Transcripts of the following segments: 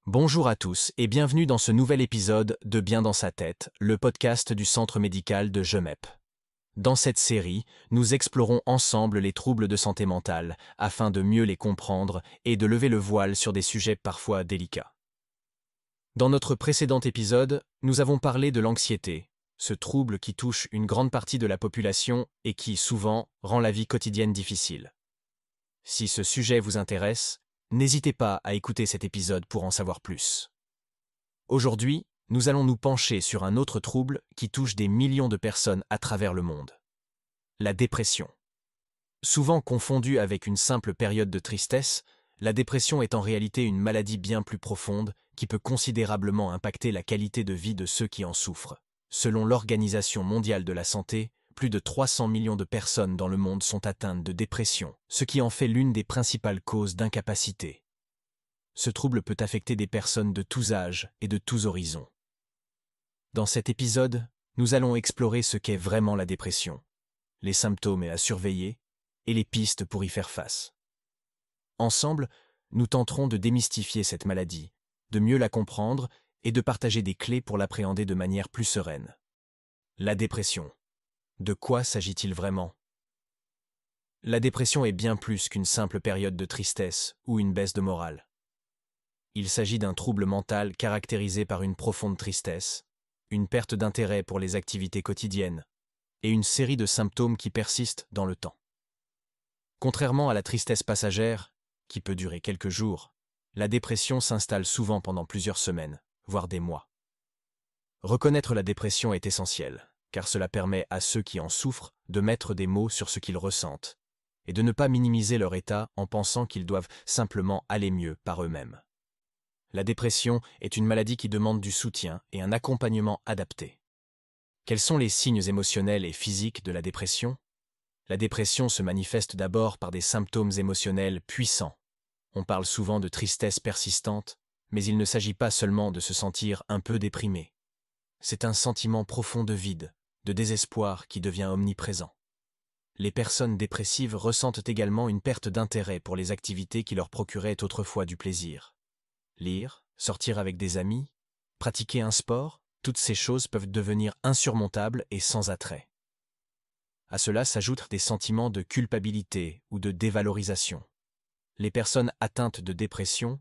Bonjour à tous et bienvenue dans ce nouvel épisode de Bien dans sa tête, le podcast du centre médical de Gemep. Dans cette série, nous explorons ensemble les troubles de santé mentale afin de mieux les comprendre et de lever le voile sur des sujets parfois délicats. Dans notre précédent épisode, nous avons parlé de l'anxiété, ce trouble qui touche une grande partie de la population et qui, souvent, rend la vie quotidienne difficile. Si ce sujet vous intéresse, n'hésitez pas à écouter cet épisode pour en savoir plus. Aujourd'hui, nous allons nous pencher sur un autre trouble qui touche des millions de personnes à travers le monde. La dépression. Souvent confondue avec une simple période de tristesse, la dépression est en réalité une maladie bien plus profonde qui peut considérablement impacter la qualité de vie de ceux qui en souffrent. Selon l'Organisation mondiale de la santé, plus de 300 millions de personnes dans le monde sont atteintes de dépression, ce qui en fait l'une des principales causes d'incapacité. Ce trouble peut affecter des personnes de tous âges et de tous horizons. Dans cet épisode, nous allons explorer ce qu'est vraiment la dépression, les symptômes à surveiller et les pistes pour y faire face. Ensemble, nous tenterons de démystifier cette maladie, de mieux la comprendre et de partager des clés pour l'appréhender de manière plus sereine. La dépression. De quoi s'agit-il vraiment? La dépression est bien plus qu'une simple période de tristesse ou une baisse de morale. Il s'agit d'un trouble mental caractérisé par une profonde tristesse, une perte d'intérêt pour les activités quotidiennes et une série de symptômes qui persistent dans le temps. Contrairement à la tristesse passagère, qui peut durer quelques jours, la dépression s'installe souvent pendant plusieurs semaines, voire des mois. Reconnaître la dépression est essentiel, car cela permet à ceux qui en souffrent de mettre des mots sur ce qu'ils ressentent et de ne pas minimiser leur état en pensant qu'ils doivent simplement aller mieux par eux-mêmes. La dépression est une maladie qui demande du soutien et un accompagnement adapté. Quels sont les signes émotionnels et physiques de la dépression? La dépression se manifeste d'abord par des symptômes émotionnels puissants. On parle souvent de tristesse persistante, mais il ne s'agit pas seulement de se sentir un peu déprimé. C'est un sentiment profond de vide, de désespoir qui devient omniprésent. Les personnes dépressives ressentent également une perte d'intérêt pour les activités qui leur procuraient autrefois du plaisir. Lire, sortir avec des amis, pratiquer un sport, toutes ces choses peuvent devenir insurmontables et sans attrait. À cela s'ajoutent des sentiments de culpabilité ou de dévalorisation. Les personnes atteintes de dépression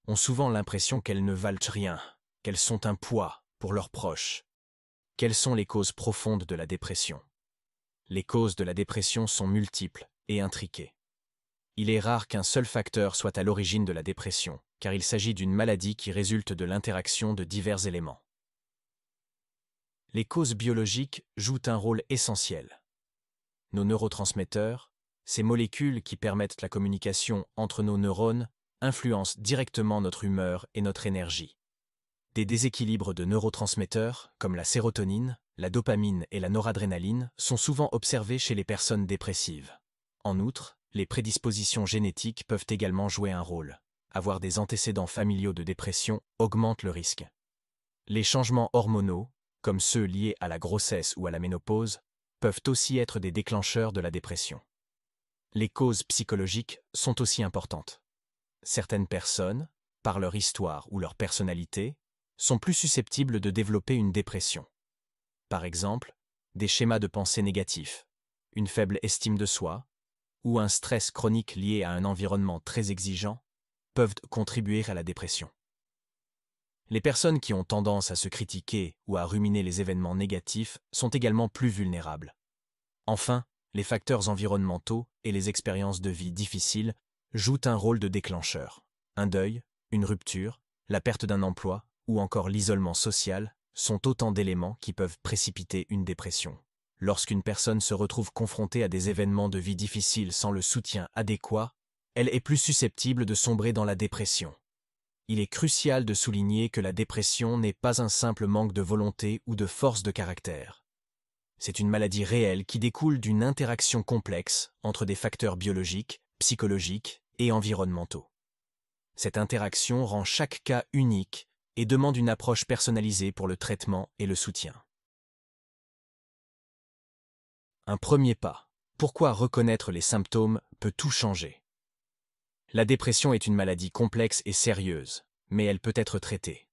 ont souvent l'impression qu'elles ne valent rien, qu'elles sont un poids pour leurs proches. Quelles sont les causes profondes de la dépression? Les causes de la dépression sont multiples et intriquées. Il est rare qu'un seul facteur soit à l'origine de la dépression, car il s'agit d'une maladie qui résulte de l'interaction de divers éléments. Les causes biologiques jouent un rôle essentiel. Nos neurotransmetteurs, ces molécules qui permettent la communication entre nos neurones, influencent directement notre humeur et notre énergie. Des déséquilibres de neurotransmetteurs, comme la sérotonine, la dopamine et la noradrénaline, sont souvent observés chez les personnes dépressives. En outre, les prédispositions génétiques peuvent également jouer un rôle. Avoir des antécédents familiaux de dépression augmente le risque. Les changements hormonaux, comme ceux liés à la grossesse ou à la ménopause, peuvent aussi être des déclencheurs de la dépression. Les causes psychologiques sont aussi importantes. Certaines personnes, par leur histoire ou leur personnalité, sont plus susceptibles de développer une dépression. Par exemple, des schémas de pensée négatifs, une faible estime de soi ou un stress chronique lié à un environnement très exigeant peuvent contribuer à la dépression. Les personnes qui ont tendance à se critiquer ou à ruminer les événements négatifs sont également plus vulnérables. Enfin, les facteurs environnementaux et les expériences de vie difficiles jouent un rôle de déclencheur. Un deuil, une rupture, la perte d'un emploi ou encore l'isolement social sont autant d'éléments qui peuvent précipiter une dépression. Lorsqu'une personne se retrouve confrontée à des événements de vie difficiles sans le soutien adéquat, elle est plus susceptible de sombrer dans la dépression. Il est crucial de souligner que la dépression n'est pas un simple manque de volonté ou de force de caractère. C'est une maladie réelle qui découle d'une interaction complexe entre des facteurs biologiques, psychologiques et environnementaux. Cette interaction rend chaque cas unique et demande une approche personnalisée pour le traitement et le soutien. Un premier pas. Pourquoi reconnaître les symptômes peut tout changer? La dépression est une maladie complexe et sérieuse, mais elle peut être traitée.